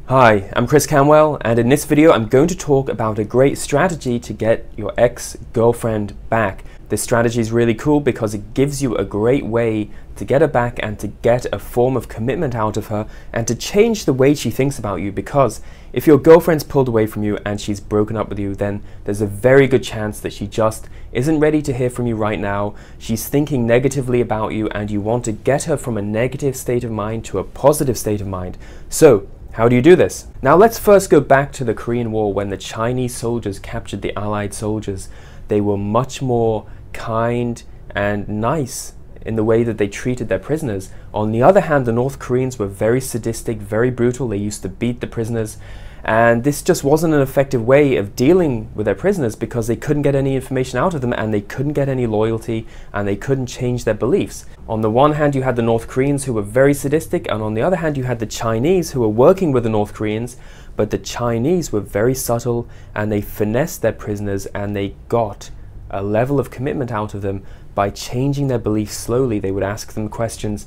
Hi, I'm Canwell, and in this video I'm going to talk about a great strategy to get your ex-girlfriend back. This strategy is really cool because it gives you a great way to get her back and to get a form of commitment out of her and to change the way she thinks about you, because if your girlfriend's pulled away from you and she's broken up with you, then there's a very good chance that she just isn't ready to hear from you right now. She's thinking negatively about you and you want to get her from a negative state of mind to a positive state of mind. So how do you do this? Now let's first go back to the Korean War when the Chinese soldiers captured the Allied soldiers. They were much more kind and nice in the way that they treated their prisoners. On the other hand, the North Koreans were very sadistic, very brutal. They used to beat the prisoners, and this just wasn't an effective way of dealing with their prisoners because they couldn't get any information out of them and they couldn't get any loyalty and they couldn't change their beliefs. On the one hand, you had the North Koreans who were very sadistic, and on the other hand, you had the Chinese who were working with the North Koreans, but the Chinese were very subtle and they finessed their prisoners and they got a level of commitment out of them by changing their beliefs slowly. They would ask them questions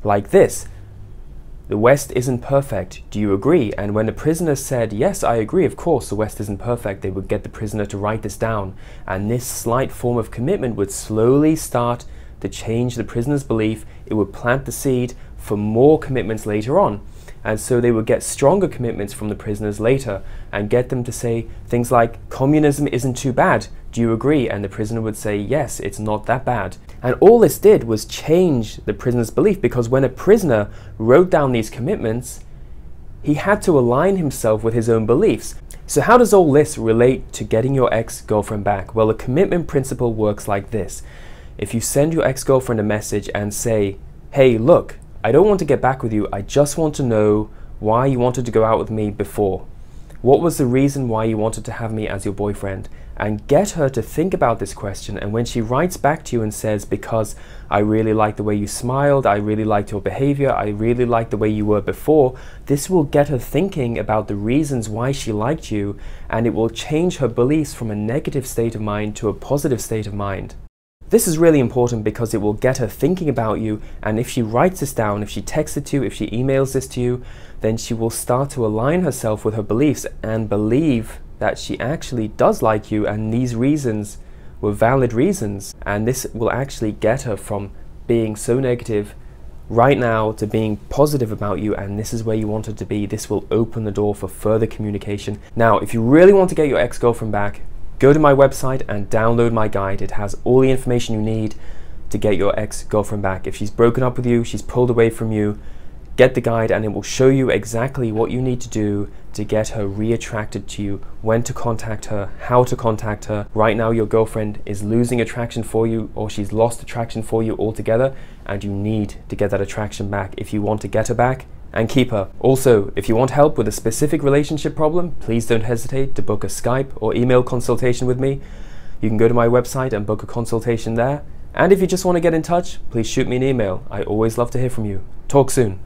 like this: the West isn't perfect, do you agree? And when the prisoner said, yes, I agree, of course, the West isn't perfect, they would get the prisoner to write this down. And this slight form of commitment would slowly start to change the prisoner's belief. It would plant the seed for more commitments later on. And so they would get stronger commitments from the prisoners later and get them to say things like, communism isn't too bad, do you agree? And the prisoner would say, yes, it's not that bad. And all this did was change the prisoner's belief, because when a prisoner wrote down these commitments, he had to align himself with his own beliefs. So how does all this relate to getting your ex-girlfriend back? Well, the commitment principle works like this. If you send your ex-girlfriend a message and say, hey, look, I don't want to get back with you, I just want to know why you wanted to go out with me before. What was the reason why you wanted to have me as your boyfriend? And get her to think about this question, and when she writes back to you and says, because I really like the way you smiled, I really liked your behavior, I really liked the way you were before, this will get her thinking about the reasons why she liked you, and it will change her beliefs from a negative state of mind to a positive state of mind. This is really important because it will get her thinking about you, and if she writes this down, if she texts it to you, if she emails this to you, then she will start to align herself with her beliefs and believe that she actually does like you and these reasons were valid reasons. And this will actually get her from being so negative right now to being positive about you, and this is where you want her to be. This will open the door for further communication. Now, if you really want to get your ex-girlfriend back, go to my website and download my guide. It has all the information you need to get your ex-girlfriend back. If she's broken up with you, she's pulled away from you, get the guide and it will show you exactly what you need to do to get her reattracted to you, when to contact her, how to contact her. Right now your girlfriend is losing attraction for you, or she's lost attraction for you altogether, and you need to get that attraction back if you want to get her back and keep her. Also, if you want help with a specific relationship problem, please don't hesitate to book a Skype or email consultation with me. You can go to my website and book a consultation there. And if you just want to get in touch, please shoot me an email. I always love to hear from you. Talk soon.